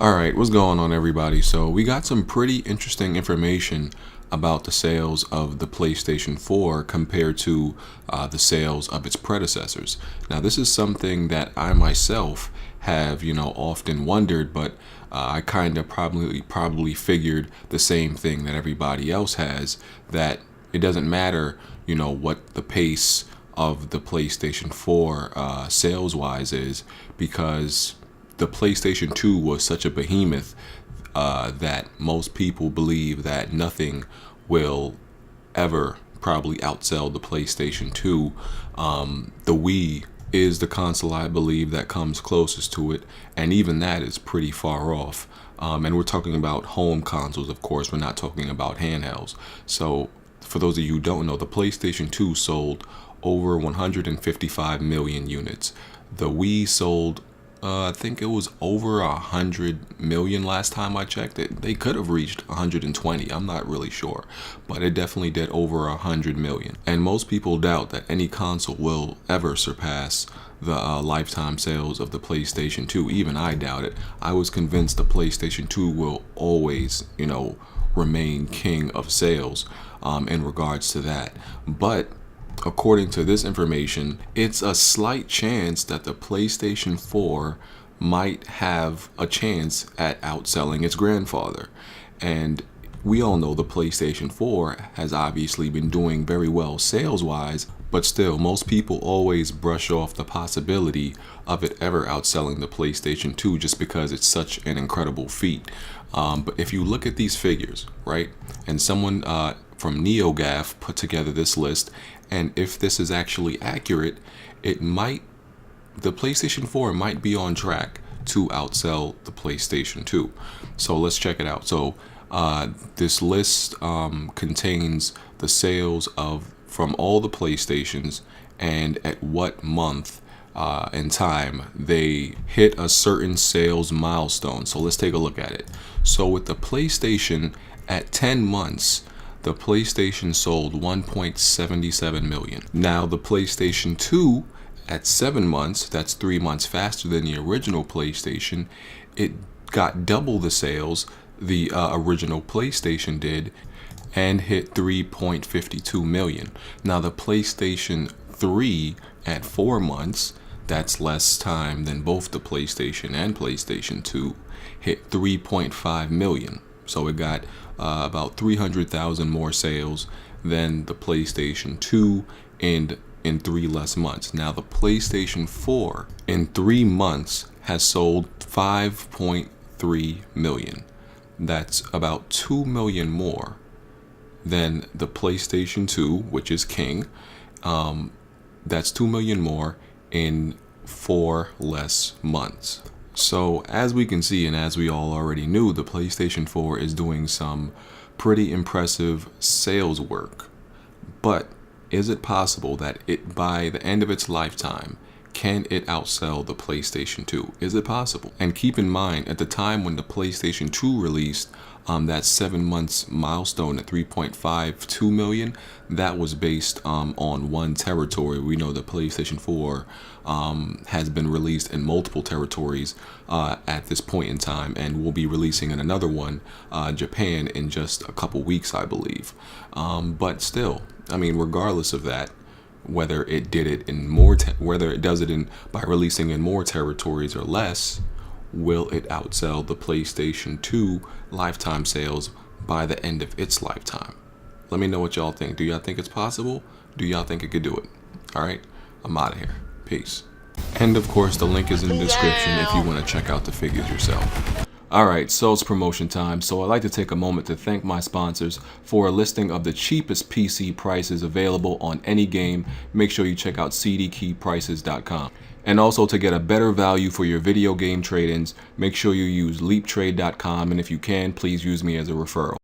Alright, what's going on everybody? So we got some pretty interesting information about the sales of the PlayStation 4 compared to the sales of its predecessors. Now this is something that I myself have, often wondered, but I kind of probably figured the same thing that everybody else has, that it doesn't matter, what the pace of the PlayStation 4 sales-wise is, because the PlayStation 2 was such a behemoth that most people believe that nothing will ever probably outsell the PlayStation 2. The Wii is the console I believe that comes closest to it, and even that is pretty far off. And we're talking about home consoles, of course. We're not talking about handhelds. So for those of you who don't know, the PlayStation 2 sold over 155 million units. The Wii sold I think it was over 100 million last time I checked it. They could have reached 120. I'm not really sure, but it definitely did over 100 million. And most people doubt that any console will ever surpass the lifetime sales of the PlayStation 2. Even I doubt it. I was convinced the PlayStation 2 will always, remain king of sales in regards to that. But according to this information, it's a slight chance that the PlayStation 4 might have a chance at outselling its grandfather. And we all know the PlayStation 4 has obviously been doing very well sales-wise, but still, most people always brush off the possibility of it ever outselling the PlayStation 2 just because it's such an incredible feat. But if you look at these figures, right, and someone from NeoGAF put together this list, and if this is actually accurate, the PlayStation 4 might be on track to outsell the PlayStation 2. So let's check it out. So this list contains the sales from all the PlayStations and at what month and time they hit a certain sales milestone. So let's take a look at it. So with the PlayStation, at 10 months, the PlayStation sold 1.77 million. Now the PlayStation 2 at 7 months, that's 3 months faster than the original PlayStation, it got double the sales the original PlayStation did and hit 3.52 million. Now the PlayStation 3 at 4 months, that's less time than both the PlayStation and PlayStation 2, hit 3.5 million. So it got about 300,000 more sales than the PlayStation 2 in 3 less months. Now the PlayStation 4 in 3 months has sold 5.3 million. That's about 2 million more than the PlayStation 2, which is king. That's 2 million more in 4 less months. So as we can see, and as we all already knew, the PlayStation 4 is doing some pretty impressive sales work. But is it possible that by the end of its lifetime, can it outsell the PlayStation 2? Is it possible? And keep in mind, at the time when the PlayStation 2 released, that 7 months milestone at 3.52 million, that was based on one territory. We know the PlayStation 4 has been released in multiple territories at this point in time, and will be releasing in another one, Japan, in just a couple weeks, I believe. But still, I mean, regardless of that, whether it did it in whether it does it by releasing in more territories or less, will it outsell the PlayStation 2 lifetime sales by the end of its lifetime? Let me know what y'all think. Do y'all think it's possible? Do y'all think it could do it? All right, I'm out of here. Peace. And of course, the link is in the description if you want to check out the figures yourself. Alright, so it's promotion time, so I'd like to take a moment to thank my sponsors for a listing of the cheapest PC prices available on any game. Make sure you check out cdkeyprices.com. And also, to get a better value for your video game trade-ins, make sure you use leaptrade.com, and if you can, please use me as a referral.